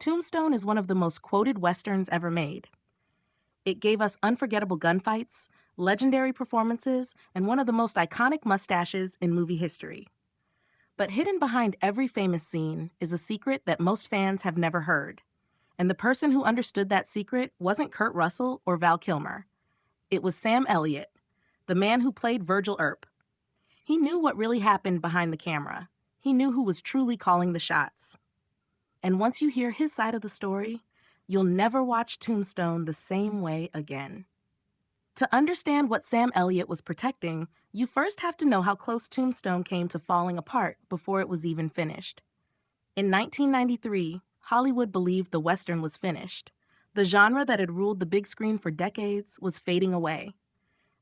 Tombstone is one of the most quoted westerns ever made. It gave us unforgettable gunfights, legendary performances, and one of the most iconic mustaches in movie history. But hidden behind every famous scene is a secret that most fans have never heard. And the person who understood that secret wasn't Kurt Russell or Val Kilmer. It was Sam Elliott, the man who played Virgil Earp. He knew what really happened behind the camera. He knew who was truly calling the shots. And once you hear his side of the story, you'll never watch Tombstone the same way again. To understand what Sam Elliott was protecting, you first have to know how close Tombstone came to falling apart before it was even finished. In 1993, Hollywood believed the Western was finished. The genre that had ruled the big screen for decades was fading away.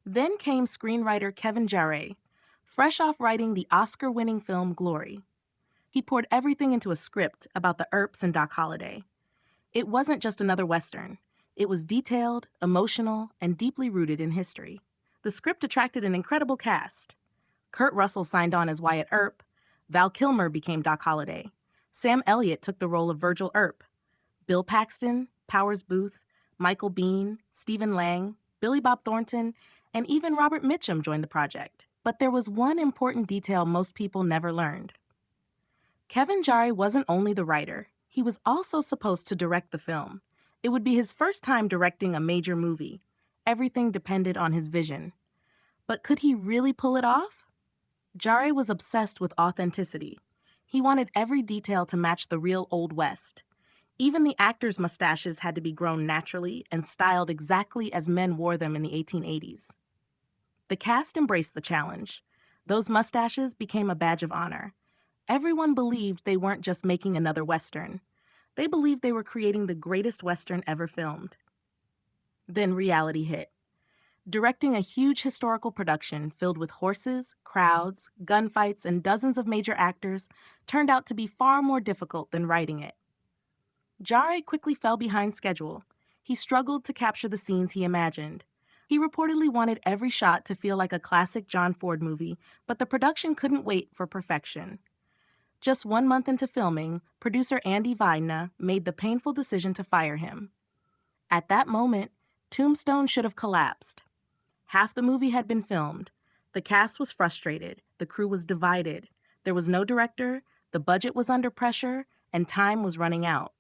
Then came screenwriter Kevin Jarre, fresh off writing the Oscar-winning film Glory. He poured everything into a script about the Earps and Doc Holliday. It wasn't just another Western. It was detailed, emotional, and deeply rooted in history. The script attracted an incredible cast. Kurt Russell signed on as Wyatt Earp. Val Kilmer became Doc Holliday. Sam Elliott took the role of Virgil Earp. Bill Paxton, Powers Booth, Michael Biehn, Stephen Lang, Billy Bob Thornton, and even Robert Mitchum joined the project. But there was one important detail most people never learned. Kevin Jarre wasn't only the writer, he was also supposed to direct the film. It would be his first time directing a major movie. Everything depended on his vision. But could he really pull it off? Jarre was obsessed with authenticity. He wanted every detail to match the real Old West. Even the actors' mustaches had to be grown naturally and styled exactly as men wore them in the 1880s. The cast embraced the challenge. Those mustaches became a badge of honor. Everyone believed they weren't just making another Western. They believed they were creating the greatest Western ever filmed. Then reality hit. Directing a huge historical production filled with horses, crowds, gunfights, and dozens of major actors turned out to be far more difficult than writing it. Jarre quickly fell behind schedule. He struggled to capture the scenes he imagined. He reportedly wanted every shot to feel like a classic John Ford movie, but the production couldn't wait for perfection. Just 1 month into filming, producer Andy Vajna made the painful decision to fire him. At that moment, Tombstone should have collapsed. Half the movie had been filmed. The cast was frustrated. The crew was divided. There was no director, the budget was under pressure, and time was running out.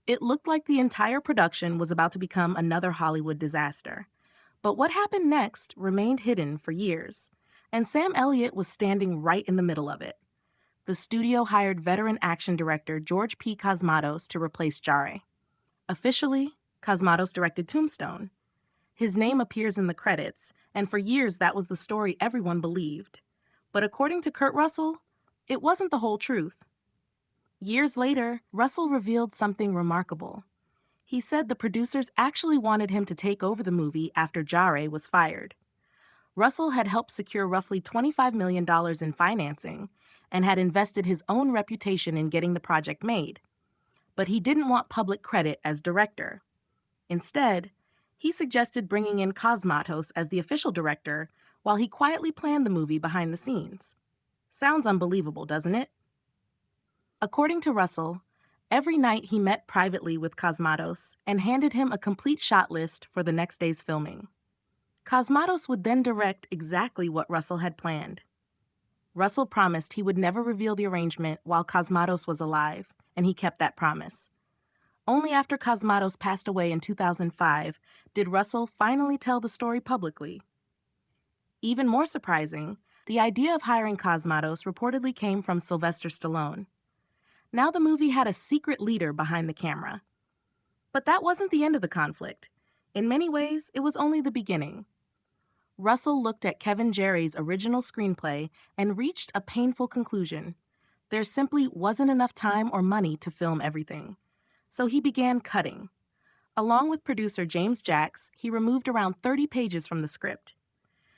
It looked like the entire production was about to become another Hollywood disaster. But what happened next remained hidden for years, and Sam Elliott was standing right in the middle of it. The studio hired veteran action director George P. Cosmatos to replace Jarre. Officially, Cosmatos directed Tombstone. His name appears in the credits, and for years that was the story everyone believed. But according to Kurt Russell, it wasn't the whole truth. Years later, Russell revealed something remarkable. He said the producers actually wanted him to take over the movie after Jarre was fired. Russell had helped secure roughly $25 million in financing and had invested his own reputation in getting the project made. But he didn't want public credit as director. Instead, he suggested bringing in Cosmatos as the official director while he quietly planned the movie behind the scenes. Sounds unbelievable, doesn't it? According to Russell, every night he met privately with Cosmatos and handed him a complete shot list for the next day's filming. Cosmatos would then direct exactly what Russell had planned. Russell promised he would never reveal the arrangement while Cosmatos was alive, and he kept that promise. Only after Cosmatos passed away in 2005 did Russell finally tell the story publicly. Even more surprising, the idea of hiring Cosmatos reportedly came from Sylvester Stallone. Now the movie had a secret leader behind the camera. But that wasn't the end of the conflict. In many ways, it was only the beginning. Russell looked at Kevin Jarre's original screenplay and reached a painful conclusion. There simply wasn't enough time or money to film everything. So he began cutting. Along with producer James Jacks, he removed around 30 pages from the script.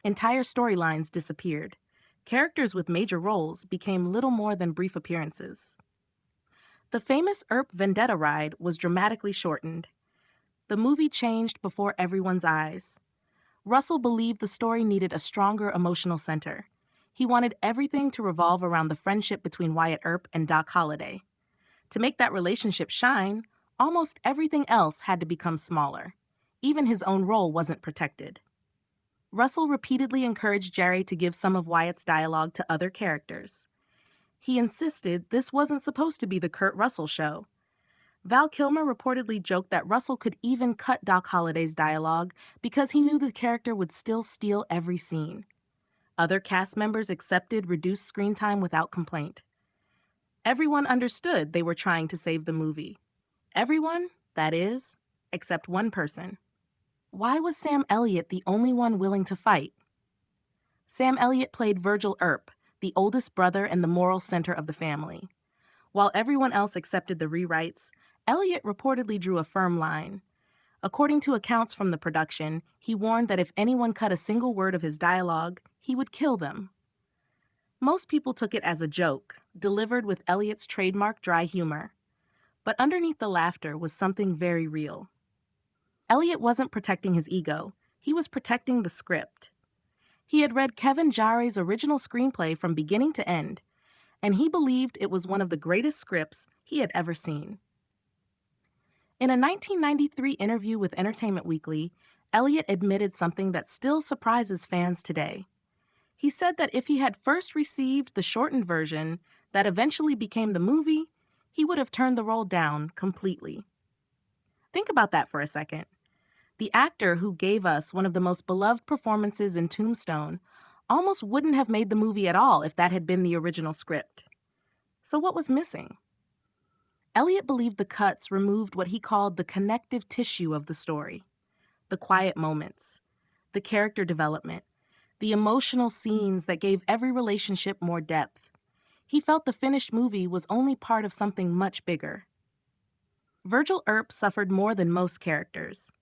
Entire storylines disappeared. Characters with major roles became little more than brief appearances. The famous Earp Vendetta ride was dramatically shortened. The movie changed before everyone's eyes. Russell believed the story needed a stronger emotional center. He wanted everything to revolve around the friendship between Wyatt Earp and Doc Holliday. To make that relationship shine, Almost everything else had to become smaller. Even his own role wasn't protected. Russell repeatedly encouraged Jerry to give some of Wyatt's dialogue to other characters. He insisted this wasn't supposed to be the Kurt Russell show. Val Kilmer reportedly joked that Russell could even cut Doc Holliday's dialogue because he knew the character would still steal every scene. Other cast members accepted reduced screen time without complaint. Everyone understood they were trying to save the movie. Everyone, that is, except one person. Why was Sam Elliott the only one willing to fight? Sam Elliott played Virgil Earp, the oldest brother and the moral center of the family. While everyone else accepted the rewrites, Elliott reportedly drew a firm line. According to accounts from the production, he warned that if anyone cut a single word of his dialogue, he would kill them. Most people took it as a joke, delivered with Elliott's trademark dry humor. But underneath the laughter was something very real. Elliott wasn't protecting his ego, he was protecting the script. He had read Kevin Jarre's original screenplay from beginning to end, and he believed it was one of the greatest scripts he had ever seen. In a 1993 interview with Entertainment Weekly, Elliott admitted something that still surprises fans today. He said that if he had first received the shortened version that eventually became the movie, he would have turned the role down completely. Think about that for a second. The actor who gave us one of the most beloved performances in Tombstone almost wouldn't have made the movie at all if that had been the original script. So what was missing? Elliott believed the cuts removed what he called the connective tissue of the story. The quiet moments, the character development, the emotional scenes that gave every relationship more depth. He felt the finished movie was only part of something much bigger. Virgil Earp suffered more than most characters.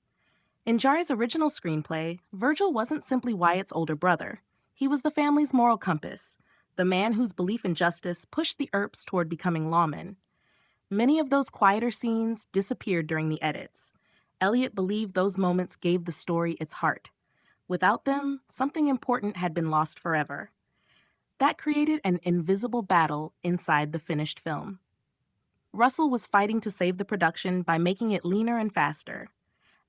In Jarre's original screenplay, Virgil wasn't simply Wyatt's older brother. He was the family's moral compass, the man whose belief in justice pushed the Earps toward becoming lawmen. Many of those quieter scenes disappeared during the edits. Elliott believed those moments gave the story its heart. Without them, something important had been lost forever. That created an invisible battle inside the finished film. Russell was fighting to save the production by making it leaner and faster.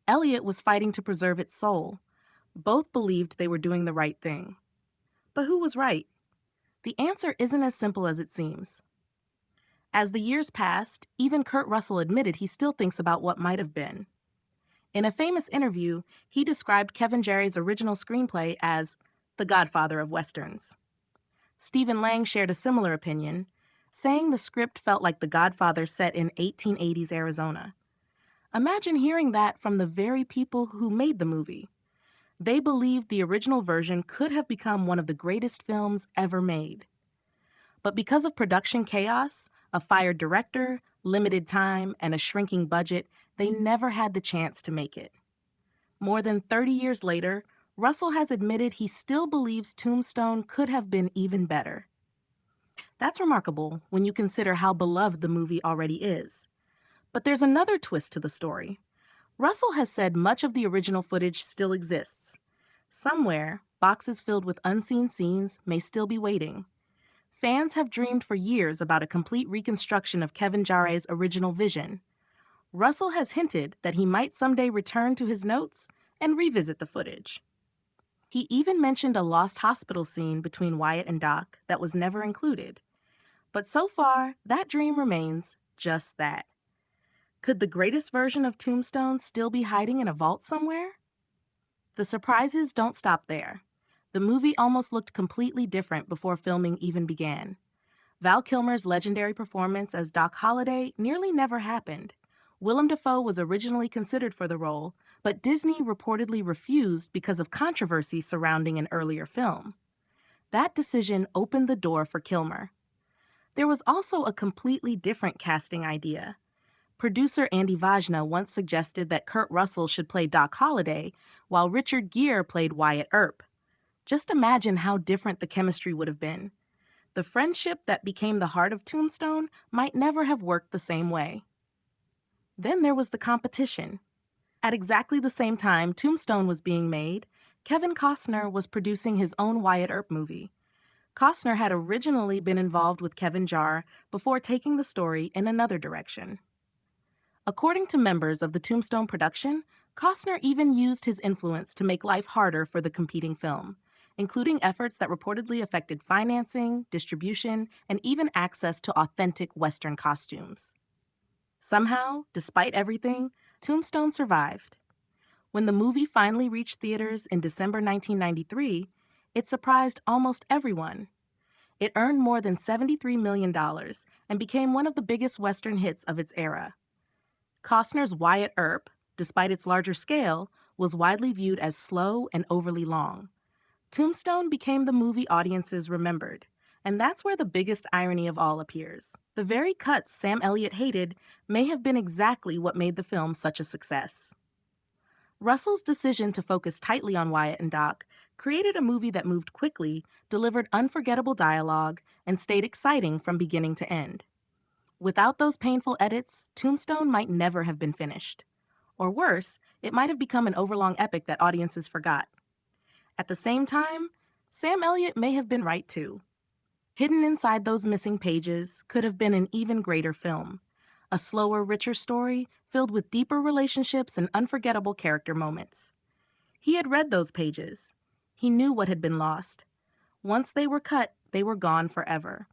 Elliott was fighting to preserve its soul. Both believed they were doing the right thing. But who was right? The answer isn't as simple as it seems. As the years passed, even Kurt Russell admitted he still thinks about what might have been. In a famous interview, he described Kevin Jarre's original screenplay as the godfather of Westerns. Stephen Lang shared a similar opinion, saying the script felt like The Godfather set in 1880s Arizona. Imagine hearing that from the very people who made the movie. They believed the original version could have become one of the greatest films ever made. But because of production chaos, a fired director, limited time, and a shrinking budget, they never had the chance to make it. More than 30 years later, Russell has admitted he still believes Tombstone could have been even better. That's remarkable when you consider how beloved the movie already is. But there's another twist to the story. Russell has said much of the original footage still exists. Somewhere, boxes filled with unseen scenes may still be waiting. Fans have dreamed for years about a complete reconstruction of Kevin Jarre's original vision. Russell has hinted that he might someday return to his notes and revisit the footage. He even mentioned a lost hospital scene between Wyatt and Doc that was never included. But so far, that dream remains just that. Could the greatest version of Tombstone still be hiding in a vault somewhere? The surprises don't stop there. The movie almost looked completely different before filming even began. Val Kilmer's legendary performance as Doc Holliday nearly never happened. Willem Dafoe was originally considered for the role, but Disney reportedly refused because of controversy surrounding an earlier film. That decision opened the door for Kilmer. There was also a completely different casting idea. Producer Andy Vajna once suggested that Kurt Russell should play Doc Holliday, while Richard Gere played Wyatt Earp. Just imagine how different the chemistry would have been. The friendship that became the heart of Tombstone might never have worked the same way. Then there was the competition. At exactly the same time Tombstone was being made, Kevin Costner was producing his own Wyatt Earp movie. Costner had originally been involved with Kevin Jarre before taking the story in another direction. According to members of the Tombstone production, Costner even used his influence to make life harder for the competing film, including efforts that reportedly affected financing, distribution, and even access to authentic Western costumes. Somehow, despite everything, Tombstone survived. When the movie finally reached theaters in December 1993, it surprised almost everyone. It earned more than $73 million dollars and became one of the biggest Western hits of its era. Costner's Wyatt Earp, despite its larger scale, was widely viewed as slow and overly long. Tombstone became the movie audiences remembered, and that's where the biggest irony of all appears. The very cuts Sam Elliott hated may have been exactly what made the film such a success. Russell's decision to focus tightly on Wyatt and Doc created a movie that moved quickly, delivered unforgettable dialogue, and stayed exciting from beginning to end. Without those painful edits, Tombstone might never have been finished. Or worse, it might have become an overlong epic that audiences forgot. At the same time, Sam Elliott may have been right too. Hidden inside those missing pages could have been an even greater film. A slower, richer story filled with deeper relationships and unforgettable character moments. He had read those pages. He knew what had been lost. Once they were cut, they were gone forever.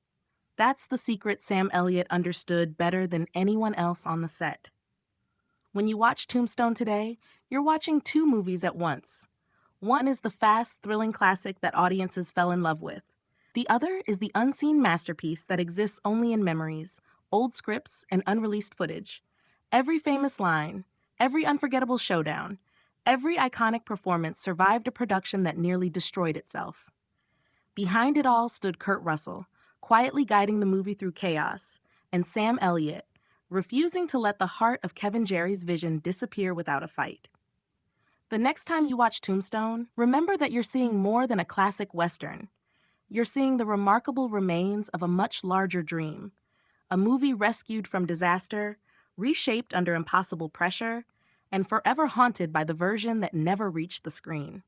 That's the secret Sam Elliott understood better than anyone else on the set. When you watch Tombstone today, you're watching two movies at once. One is the fast, thrilling classic that audiences fell in love with. The other is the unseen masterpiece that exists only in memories, old scripts, and unreleased footage. Every famous line, every unforgettable showdown, every iconic performance survived a production that nearly destroyed itself. Behind it all stood Kurt Russell, quietly guiding the movie through chaos, and Sam Elliott, refusing to let the heart of Kevin Jerry's vision disappear without a fight. The next time you watch Tombstone, remember that you're seeing more than a classic Western. You're seeing the remarkable remains of a much larger dream, a movie rescued from disaster, reshaped under impossible pressure, and forever haunted by the version that never reached the screen.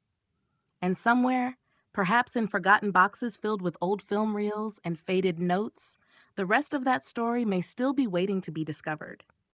And somewhere, perhaps in forgotten boxes filled with old film reels and faded notes, the rest of that story may still be waiting to be discovered.